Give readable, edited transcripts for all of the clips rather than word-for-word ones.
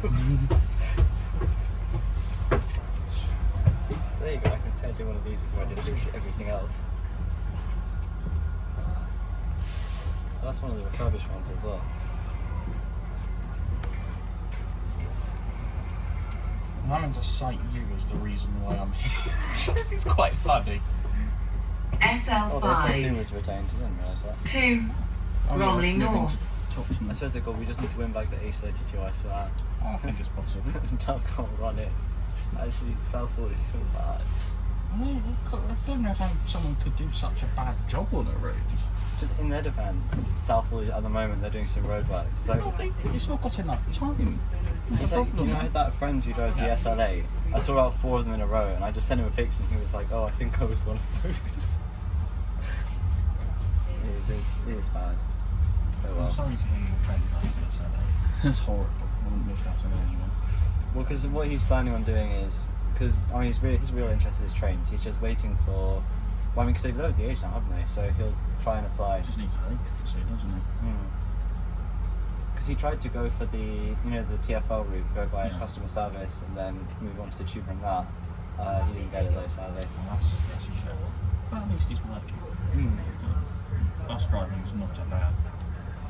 There you go, I can say I did one of these before I did everything else. That's one of the refurbished ones as well. I'm having to cite you as the reason why I'm here. It's quite funny. SL5 Oh, the SL2 was retained, I didn't realise that. to Bromley North. I swear to God, we just need to win back the ED73, I swear. I think it's possible. Dove can't run it. Actually, Southall is so bad. I don't know how someone could do such a bad job on a road. Just in their defence, Southall at the moment they're doing some roadworks. So It's not got enough time. That's it's a like, problem. you know that friend who drives the SL8? I saw about 4 of them in a row and I just sent him a picture and he was like, oh, I think I was one of those. It is bad. Oh well. I'm sorry to hear your friend drives the SL8. That's horrible. I wouldn't wish that on anyone. Well, because what he's planning on doing is, because I mean, his real interest is trains. He's just waiting for, well, I mean, because they've lowered the age now, haven't they? So he'll try and apply. Just needs a rake to see, doesn't he? Because he tried to go for the, you know, the TFL route, go by a customer service and then move on to the tube from that. He didn't get it though, sadly. Well, that's a shame. But at least he's working. Bus driving is not a bad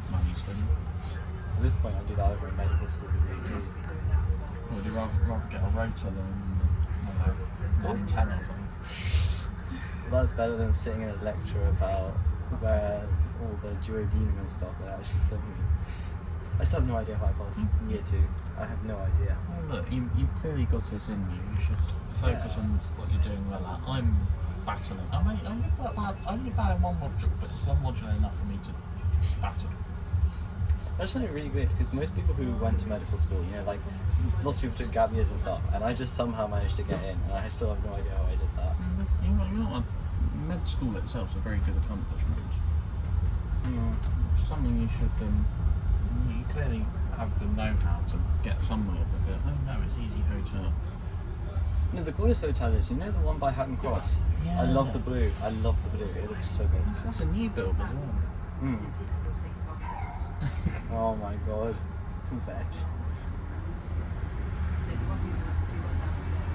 money study. At this point, I'd do that over in medical school with EDs. Would you rather get a rotor than, I don't know, 110 or something? Well, that's better than sitting in a lecture about where all the duodenum and stuff are actually killing me. I still have no idea how I passed year 2. I have no idea. Well, look, you've clearly got it in you. You should focus on what you're doing well at. I'm battling. I'm only bad in one module, but it's one module enough for me to battle. I just find it really weird because most people who went to medical school, you know, like lots of people took gap years and stuff, and I just somehow managed to get in, and I still have no idea how I did that. You know, med school itself is a very good accomplishment. It's something you should. You clearly have the know-how to get somewhere with it. Oh no, it's Easy Hotel. No, the coolest hotel is, you know, the one by Hatton Cross. Yeah. I love the blue. I love the blue. It looks so good. That's a new build as well. Oh my god. Veg.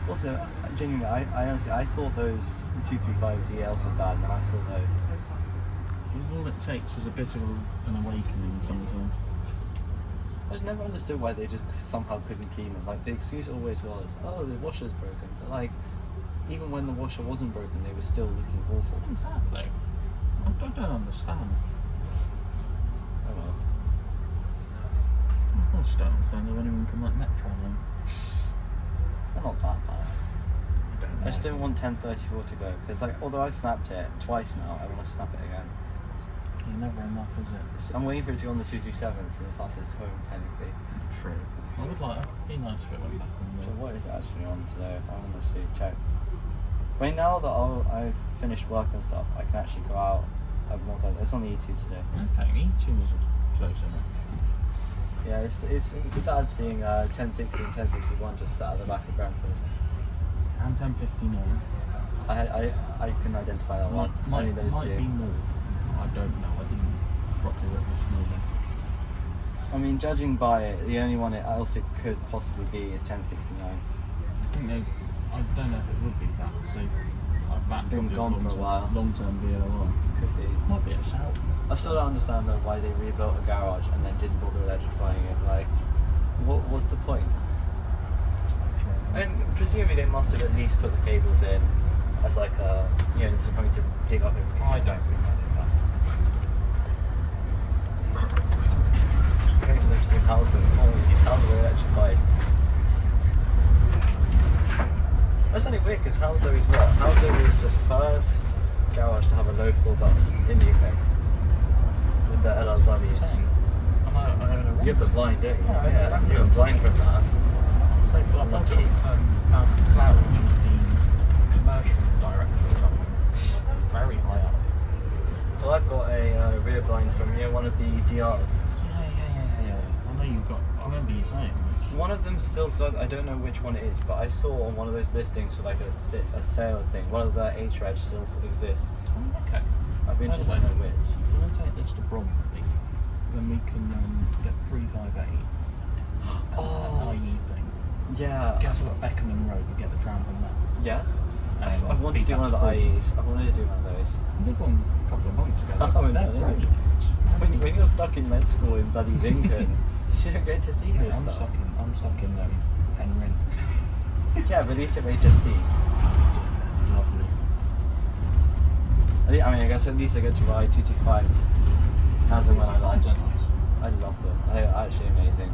Also, genuinely, I honestly, I thought those 235 DLs were bad, and I saw those. All it takes is a bit of an awakening sometimes. I just never understood why they just somehow couldn't clean them. Like, the excuse always was, oh, the washer's broken. But like, even when the washer wasn't broken, they were still looking awful. Exactly. I don't understand. Oh well. I just don't understand how anyone can like Metro then. They're not that bad. I don't know. I just don't want 1034 to go, because like, although I've snapped it twice now, I want to snap it again. You're never enough, is it? So I'm waiting for it to go on the 237 since that's its home technically. True. I would like it. Be nice if it went back on So the... what is it actually on today? I want to see, check. Right now that I've finished work and stuff, I can actually go out have more time. It's on the E2 today. Okay, E2 is close enough. Yeah, it's sad seeing 1060 and 1061 just sat at the back of Brentford. And 1059. I can identify that one. Only those might two. be more. I don't know. I didn't properly look this morning. I mean, judging by it, the only one else it could possibly be is 1069. I think they... I don't know if it would be that, because It's been gone for a while. Long-term VL1. Could be. Might be a South. I still don't understand though why they rebuilt a garage and then didn't bother electrifying it. Like, what's the point? And presumably they must have at least put the cables in as like a, you know, instead of having to dig up everything. I don't think they did that. Going to interesting houses. All these houses are electrified. That's only weird because Hounslow is what? Hounslow was the first garage to have a low floor bus in the UK. With the LLWs. You have the blind, don't you? Yeah, you have blind from that. So I've got Cloud, which is the commercial director of the company. It's very high up. Well, I've got a rear blind from, you know, one of the DRs. Yeah. I know you've got. I remember you saying. One of them still says, I don't know which one it is, but I saw on one of those listings for like a sale thing, one of the H-Reg still exists. Oh, okay. I'd be interested to know which. We'll take this to Bromley, then we can get 358. Oh. IE thing. Yeah. Guess what? Beckenham Road, you get the tram on that. Yeah. And I've wanted to do one of the IEs. I wanted to do one of those. I did one a couple of months ago. Oh, They're no. great. When you're stuck in med school in bloody Lincoln, you don't get to see Yeah, this I'm stuff. stuck in Penryn. Yeah, but at least you have HSTs. Lovely. I mean, I guess at least I get to ride 225s as and when I like. They're nice. I love them. They're actually amazing.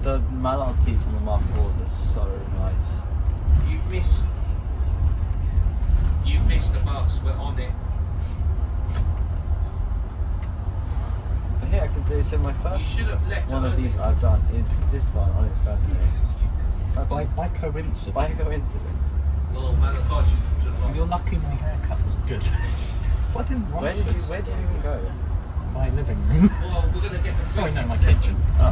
The Mallard seats on the Mark IVs are so nice. You've missed the bus. We're on it. But here I can say, so my You first should have left one of early. these that I've done is this one on its first day. That's By coincidence. by coincidence. Oh man, I thought you should have You're lucky my haircut was good. I didn't Where write did you this. even go? My living room. Well, we're going to get the Sorry, no, my 367. kitchen. Oh.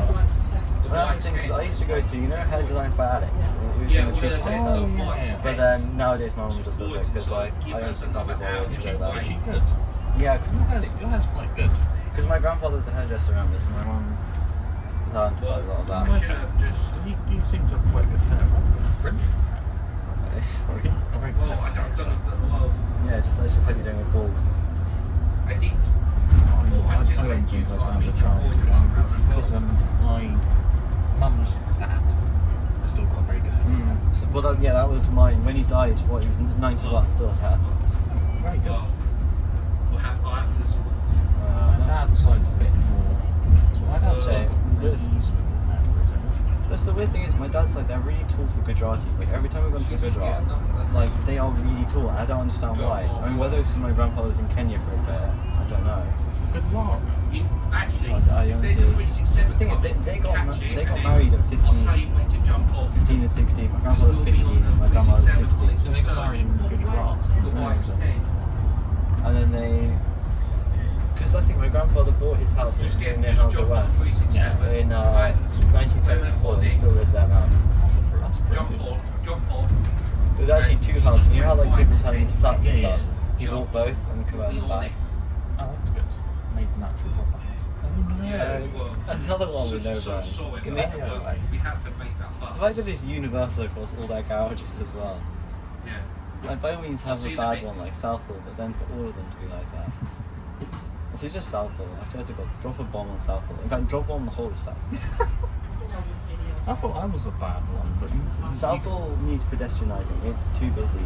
The Well, that's the white thing, because I tent. used to go to, you know, Hair Designs by Alex. It was Yeah, in the we're Tree gonna State get Hotel. the white yeah. But tent. then nowadays my mum just does it because like I honestly can't be bothered to go Is she there. good? Yeah, Your hair's quite good. because my grandfather's a hairdresser around this, and my mum learned quite a lot of I that. should have just. You seem to have quite good hair. Brilliant. Sorry. Oh, very good. Well, I don't know. Well, Yeah, that's just how you're doing with bald. I did. I don't think I stand a chance because my mum's dad has still got very good hair. So, well, that was mine. When he died, he was 91, still had hair. Very good. I'll have to sort My dad's side's a bit more. So my dad's So, got reasonable hair for his age. That's the weird thing is, my dad's like, they're really tall for Gujaratis. Like, every time we've gone to Gujarat, like, they are really tall, and I don't understand why. I mean, whether it's because my grandfather was in Kenya for a bit, I don't know. Good luck. Actually, I if there's a honestly- 367 The thing is, coming, they catch got it, and then married at I'll tell 15, you when to jump off. 15 and 16. My grandfather was 15, my grandma was 16. So they got married in Gujarat. The white tent. And then they... Because that's the thing, my grandfather bought his house Just in get near just Hounslow jump off West 367. in and 1974, and he still lives there now. That's Jump brilliant. on, jump off. There's actually two houses. You know how like people turn into flats and Yeah, stuff? He Jump. bought both and converted them back. Oh, that's good. Made the natural proper house. Yeah, well, Another one with no so brand. sorry, Can but they- we had to make that The bus. fact that it's universal across all their garages as well. Yeah. Like by all means have See a the bad big- one like Southall, but then for all of them to be like that. It's just Southall. I swear to God, drop a bomb on Southall. In fact, drop one on the whole of Southall. I thought I was a bad one, but Southall needs pedestrianising. It's too busy.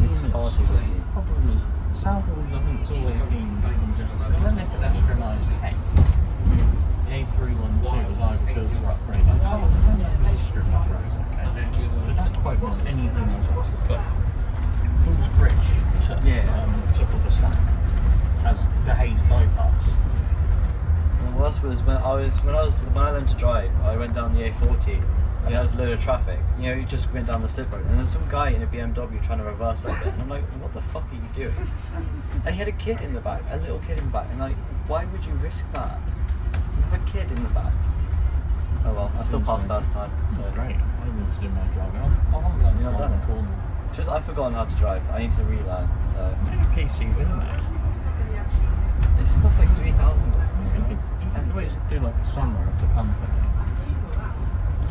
It's far too busy. Problem is, Southall, I think it's always been congested. But when they pedestrianised Hayes, the A312 was either built or upgraded. Oh, there's only a strip of road, okay? So don't quote me on anything else. But Bulls Bridge to tip of the stack has the Hayes bypass. And the worst was when I learned to drive, I went down the A40 and there was a load of traffic. You know, you just went down the slip road and there's some guy in a BMW trying to reverse up it. And I'm like, what the fuck are you doing? And he had a kid in the back, a little kid in the back. And like, why would you risk that? You have a kid in the back. Oh well, I still passed first time. So Great. I need to do my driving. I haven't learned to You're not drive done in it? Cornwall. Just I've forgotten how to drive. I need to relearn. So PCV, mate. it's cost like 3,000 or something. If you always do like a summer at a company,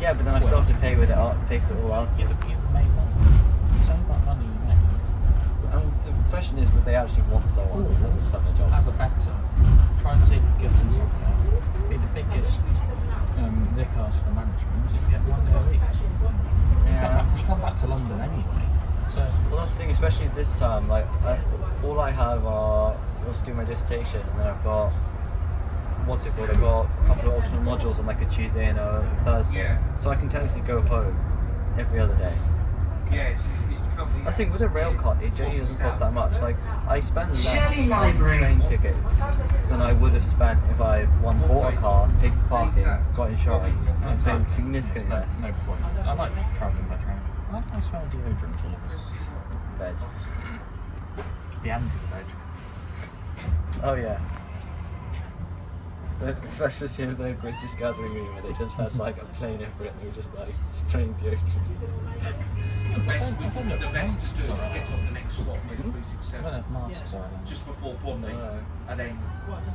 Yeah, but then I still have to pay for it all out. you make money. Save that money you make. And the question is, would they actually want someone as a summer job? As a better, try and see if you get in something. Be the biggest vickers for management. You can get 1 day a week. You come back to London anyway. So Well, that's the thing, especially this term. Like, all I have are was do my dissertation, and then I've got what's it called? I've got a couple of optional modules on like a Tuesday and a Thursday, Yeah. so I can technically go home every other day. Yeah, it's probably. I think with a rail card, it generally doesn't cost that much. Like, I spend less Shelley on Library. train tickets than I would have spent if I bought a car, paid for parking, got insurance. I'm saying significantly less. no point. I like travelling by train. I like I smell deodorant all of this. Veg. It's the anti-veg. Oh yeah. That's just, you know, the greatest gathering room where they just had like a plane over it and they were just like spraying deodorant. the best we can, the best to do is Sorry. get off the next swap with I don't 367 have masks on. just before Bromley, No. and then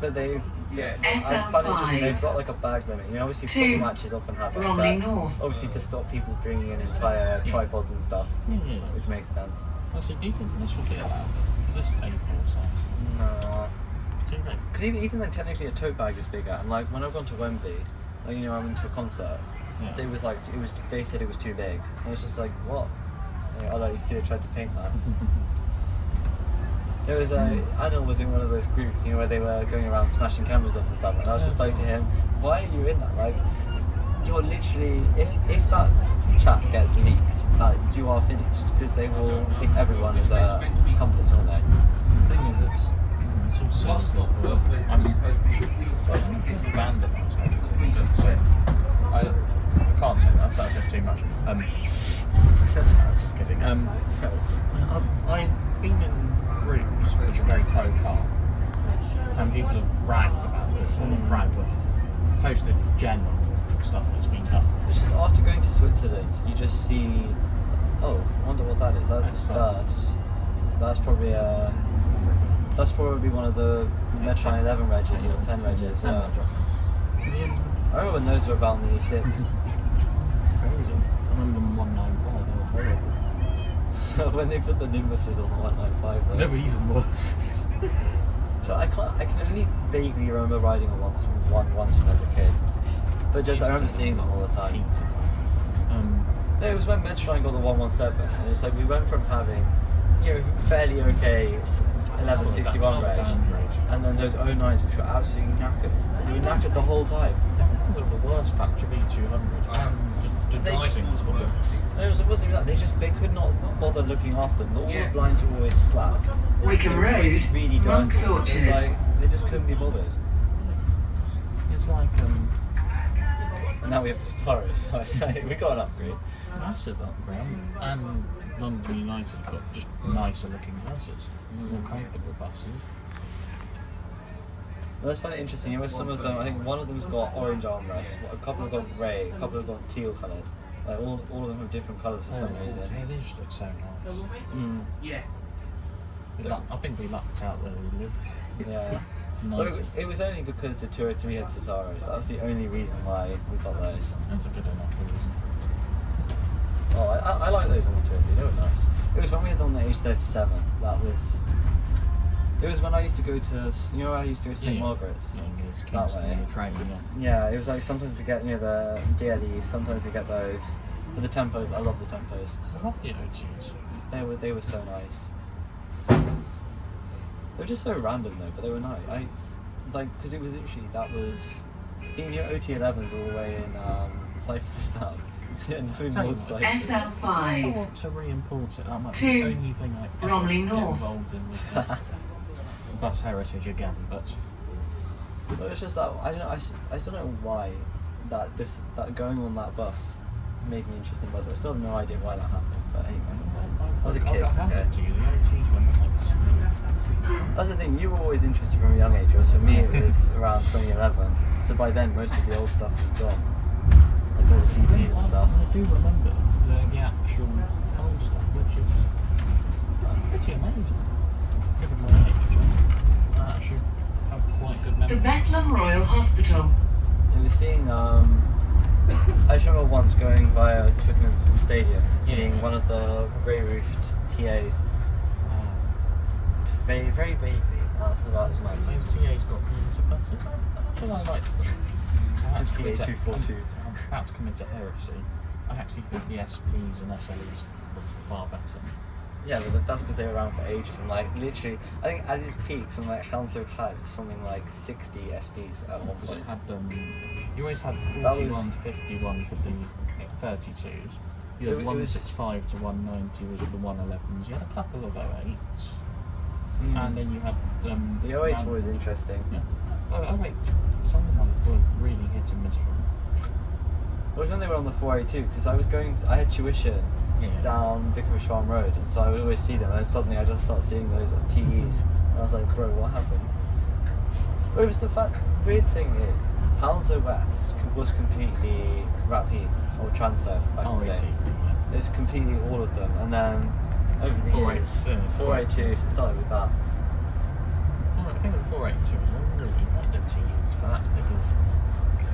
But they've, yeah. I find it interesting, SL5. they've got like a bag limit. You know, obviously Two. football matches often have like Bromley that. North. Obviously to stop people bringing in entire Yeah. tripods and stuff, Yeah. which makes sense. Actually, do you think this would be allowed? Is this A4 size? No. Too big. Because even then technically a tote bag is bigger, and like when I've gone to Wembley, like, you know, I went to a concert, Yeah. it was like, they said it was too big. And I was just like, what? Like, I like, you see they tried to paint that. It was Anna was in one of those groups, you know, where they were going around smashing cameras off and stuff, and I was just like to him, why are you in that? Like, you're literally, if that chat gets leaked, you are finished, because they will take everyone as a compass, won't they? The thing is, it's all Last silly, lot, but I'm supposed to be vandalised. I can't say that, that says too much. Just kidding. I've been in groups which are very pro-car, and people have bragged about it, or not bragged, but posted general stuff that's been done. It's just after going to Switzerland, you just see, oh, I wonder what that is. That's first. That's probably one of the Metro 11 regs or 10 regs. Yeah. I remember when those were about in the E6. Crazy. I remember them 195, they were horrible. When they put the Nimbuses on the 195. They were even worse. So I can only vaguely remember riding a once when I was a kid. But just I remember seeing them all the time. No, it was when Metro got the 117, and it's like we went from having, you know, fairly okay 1161 reg, and then those 09s which were absolutely knackered. They were knackered the whole time. They were the worst batch of E200, and just the driving was the worst. No, it wasn't even that. They could not bother looking after them. All the blinds were always slack. Wickham They were always Road, really dirty. Monk's It's Orchard. like they just couldn't be bothered. It's like And now we have the Staros, so I say we got an upgrade. massive upgrade, and London United got just nicer looking buses, more comfortable buses. Well, that's kind of interesting. You know, some of them, I think one of them's got orange armrests, a couple have got grey, a couple have got teal coloured. Like all of them have different colours for some reason. They just look so nice. yeah. I think we lucked out where we live. Yeah. Well, Nice. it was only because the 203 had Citaros. That was the only reason why we got those. That's a good enough reason. Oh, I like those on the 203. They were nice. It was when we had them on the ED73. It was when I used to go to, you know, I used to go to St Margaret's. Yeah, That way. the train, yeah. Yeah, it was like sometimes we get, you know, the DLEs, sometimes we get those. But the tempos, I love the tempos. I love the OTs. They were so nice. They were just so random though, but they were nice. Because it was literally, that was, you know, OT11's all the way in Cyprus now. And Tell you North what, Cyprus. If I SL5, want to re-import it, that might be To the only thing I ever Bromley get North. involved in with bus heritage again, but But it's just that I don't know. I still don't know why that going on that bus made me interested in bus. I still have no idea why that happened. But anyway, I was a kid. I'll Okay. hand it to you, the OTs were nice. That's the thing. You were always interested from a young age. Whereas for me, it was around 2011. So by then, most of the old stuff was gone, like all the DVDs and stuff. I do remember the actual old stuff, which is pretty amazing. Given my age, I actually have quite good the memory. Bethlehem Royal Hospital. You were seeing. I just remember once going via Twickenham Stadium, seeing one of the grey-roofed TAs. Just very, very vaguely. That's about as much. Those TA's got commuter buses. That's what I like. TA242. I'm about to commit a heresy. I actually think the SPs and SLEs were far better. Yeah, but that's because they were around for ages, and like literally, I think at its peaks, and like Hounslow had something like 60 SPs at one Because it point. had you always had That 41 was- to 51 for the 32s. You had It was- 165 to 190 was the 111s. You had a couple of 08s, Mm. and then you had The 08s were always round- interesting. Yeah. Oh wait, some of them were really hit and miss from. It was when they were on the 482, because I had tuition Yeah. down Vicarage Farm Road, and so I would always see them, and then suddenly I just started seeing those at TEs, and I was like, bro, what happened? But it was the weird thing is, Hounslow West was completely Rapide, or Transdev back in the day. It's completely all of them, and then over the 482, years, yeah, 482. So it started with that. Well, I think the 482 was really like the teens, but that's because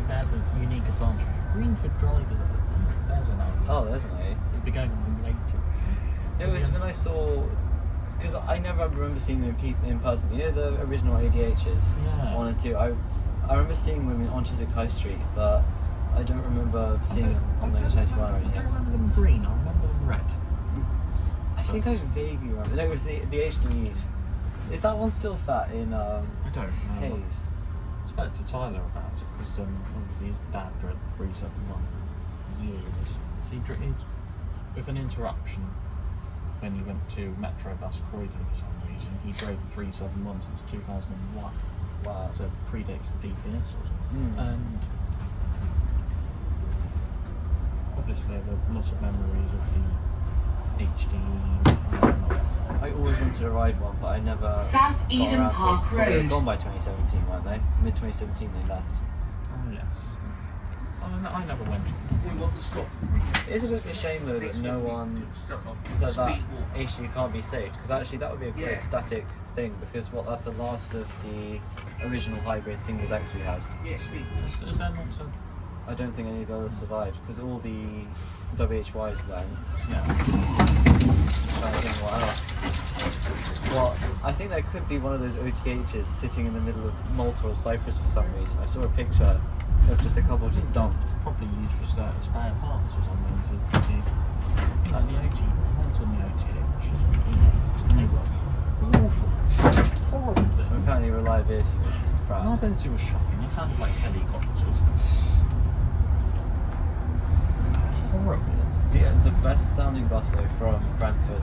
they had the unique advantage. Green for drivers, there's an idea. Oh, there's an A. It'd be going on later. It was when I saw, because I never remember seeing them in person. You know the original ADHs, Yeah. 1 and 2. I remember seeing them on Chiswick High Street, but I don't remember seeing them on the H91 or I anything. don't remember them green, I remember them red. I think I vaguely remember. No, it was the HDEs. Is that one still sat in I don't know. Hayes? I spoke to Tyler about it because obviously his dad drove the 371 years. So he's with an interruption when he went to Metro Bus Croydon for some reason. He drove the 371 since 2001. Wow. So it predates the DPS or something. Mm. And obviously I have lots of memories of the HD. I always wanted to ride one, but I never. South got Eden around to Park it. So they were Road. gone by 2017, weren't they? Mid 2017 they left. Oh yes. I never went. We want to stop. It is a bit of a shame though that no one that Speed walk. HD can't be saved, because actually that would be a great Yeah. static thing, because that's the last of the original hybrid single decks we had. Yeah, speed walk. Is there not so? I don't think any of the others survived, because all the WHYs went. Yeah. I don't know what else. Well, I think there could be one of those OTHs sitting in the middle of Malta or Cyprus for some reason. I saw a picture of just a couple just dumped. Probably used for spare parts or something. It was the OT. I went on the OTH. They were awful. Horrible things. Apparently reliability was crap. Reliability was shocking. They sounded like helicopters. Horrible. The best sounding bus though from Brentford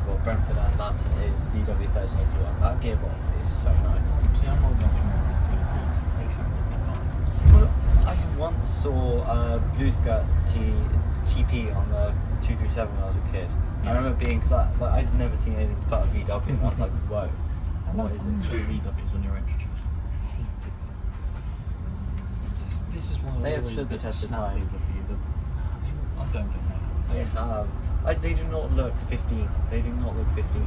and Lambton is VW1381. That gearbox is so nice. See, I'm old enough to remember the TPs. They sounded divine. Well, I once saw a Blue Skirt TP on the 237 when I was a kid. Yeah. I remember being, because I'd never seen anything but a VW, and I was like, whoa, what is the it? VWs when you're introduced. I hate it. This is why They I have always stood the bit test of snappy time. with you. I don't think they have. They have. They do not look 15. They do not look 15.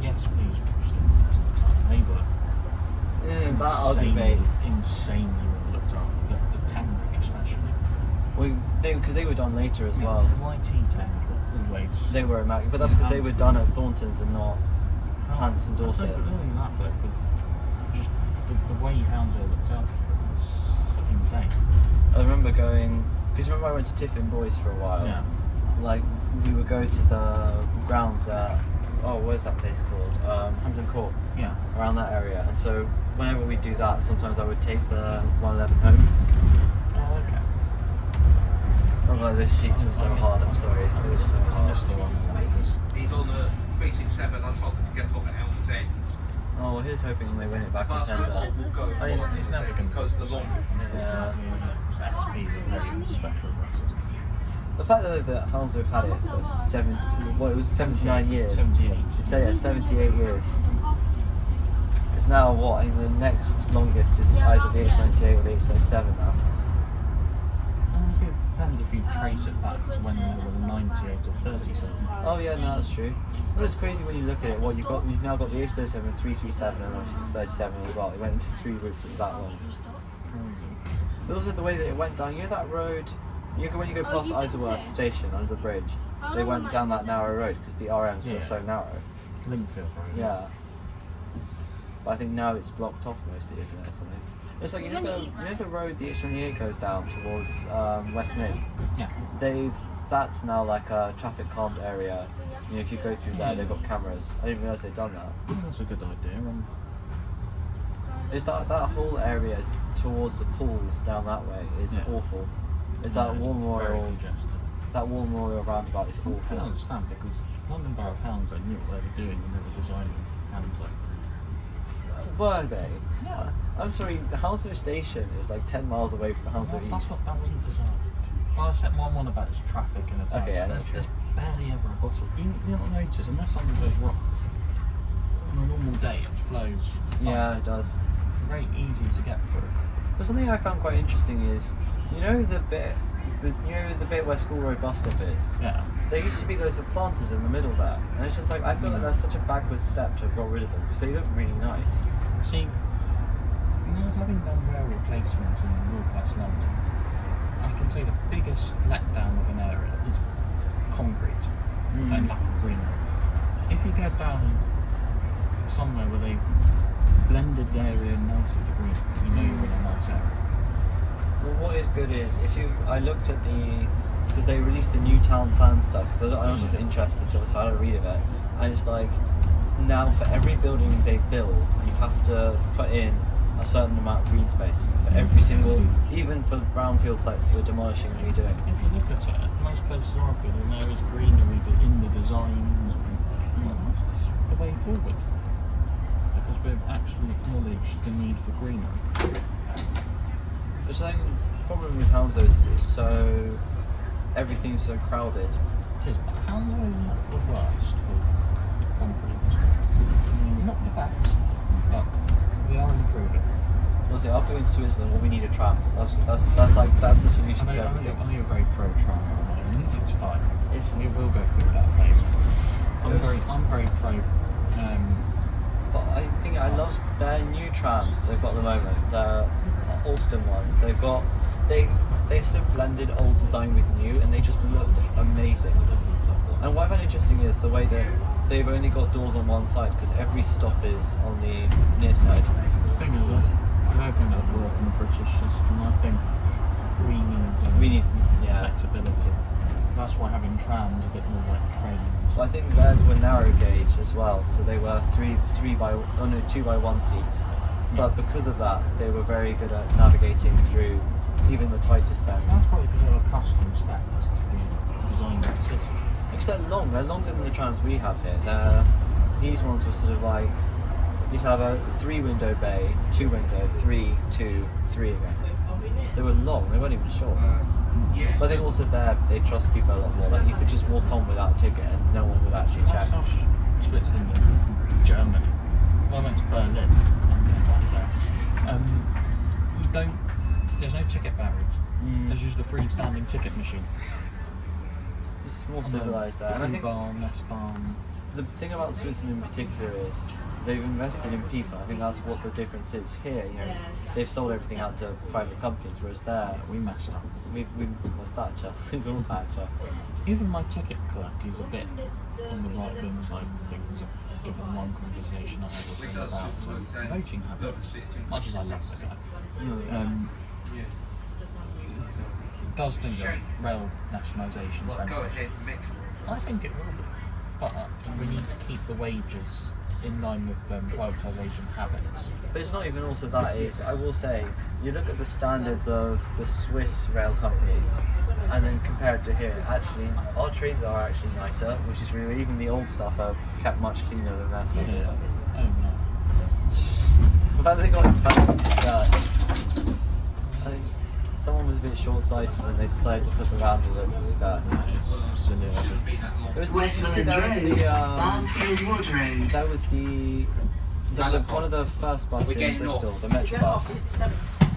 Yes, please stand the test of time. They were That I'll debate. insanely well looked after. The Tangridge especially. Well, because they were done later as Yeah, well. the YT Tangridge always. They were immaculate, but that's because they were done at Thornton's and not Hants and Dorset. Not only that, but just the way Hounslow looked after it was insane. I remember going, because remember I went to Tiffin Boys for a while. Yeah. Like we would go to the grounds at where's that place called? Hampton Court. Yeah. Around that area, and so whenever we do that, sometimes I would take the 111 home. Oh, okay. Oh god, those seats were so hard. I'm sorry, it was so I hard. missed the one. He's on the 367. I told him to get off at Elmer's End. Oh, well, here's hoping they win it back in But tender. we'll go. I mean, It's never going to Goes the long. Yeah. SPs are very special buses. The fact that Hounslow had it for it was 79 years. 78. So yeah, 78 years. Because now what? I think the next longest is either the H98 or the H97 now. It depends if you trace it back to when there was 98 or 37. Oh yeah, no, that's true. But it's crazy when you look at it. What you've now got the H37, 337, and obviously the 37 as well. It went into 3 routes. It was that long. But also the way that it went down. You know that road. When you go past Isleworth station under the bridge, they went down that narrow road because the RMs were Yeah. so narrow. Linkfield Road. Yeah. But I think now it's blocked off mostly, isn't it? Or something. It's like you know the road the H28 goes down towards West Mid. Yeah. That's now like a traffic calmed area. You know, if you go through there, they've got cameras. I didn't realise they'd done that. I think that's a good idea. It's that whole area towards the pools down that way is Yeah. awful. It's that Wall Very Memorial. congested. That Wall Memorial roundabout is I don't awful. understand because London Borough of Hounslow knew what they were doing when they were designing Hounslow. Were they? Yeah. I'm sorry, the Hounslow station is like 10 miles away from Hounslow That East. wasn't designed. Well, except one about is traffic and it's Okay, yeah, there's, that's true. there's barely ever a bottle. You don't notice unless something goes wrong. On a normal day, it flows. fine. Yeah, it does. Very easy to get through. But something I found quite interesting is, you know the bit the bit where School Road bus stop is. Yeah. There used to be loads of planters in the middle there, and it's just like I feel like that's such a backwards step to have got rid of them because they look really nice. See, having done rail replacement in northwest London, I can say the biggest letdown of an area is concrete and lack of greenery. If you go down somewhere where they've blended the area nicely with greenery, you know you're in a nice area. Well, what is good is I looked at because they released the new town plan stuff. Because I was just interested, so I had a read of it, and it's like now for every building they build, you have to put in a certain amount of green space for every single, even for brownfield sites that you're demolishing and redoing. If you look at it, most places are good, and there is greenery in the designs. It's the way forward because we've actually acknowledged the need for greenery. Which I think the problem with houses is everything's so crowded. It is, but houses are not the worst for concrete. Not the best, but we are improving. Well, see, after in Switzerland, all we need are trams. That's the solution I to know everything. you're very pro tram at the moment. It's fine. We will go through that phase. I'm very pro. But I think I love their new trams they've got at the moment. The Alston ones. They sort of blended old design with new, and they just look amazing. And what I find interesting is the way that they've only got doors on one side because every stop is on the near side. The thing is, I don't think that would work in the British system. I think we need flexibility. That's why having trams a bit more like trains. Well, I think theirs were narrow gauge as well, so they were 2 by 1 seats. But because of that, they were very good at navigating through even the tightest bends. That's probably because they were custom spec to the design of the system. Because they're longer than the trams we have here. These ones were sort of like, you'd have a 3-window bay, 2-window, 3, 2, 3 again. So they were long, they weren't even short. But I think also there, they trust people a lot more. Like you could just walk on without a ticket and no one would actually check. Switzerland and Germany. Well, I went to Berlin. There's no ticket barriers. There's just a freestanding ticket machine. It's more civilised there. And I think S-Bahn. the thing about Switzerland in particular is they've invested in people. I think that's what the difference is. Here, they've sold everything out to private companies, whereas there, We messed up. what's Thatcher? It's all Thatcher. Even my ticket clerk is a bit on the right wing side of things. Given one conversation I had with him about voting habits, much as I love the guy, does think that rail nationalisation is beneficial. I think it will be, but we need to keep the wages in line with privatisation habits. But it's not even also that. I will say, you look at the standards of the Swiss rail company and then compare it to here, actually our trains are actually nicer, which is really, even the old stuff are kept much cleaner than their stuff is. Oh no. The fact that they got it back, I think someone was a bit short-sighted when they decided to put the rounders over the skirt. It's silly. It was Westland Road, Barnfield Wood Road. that was one of the first buses in Bristol, the Metro bus.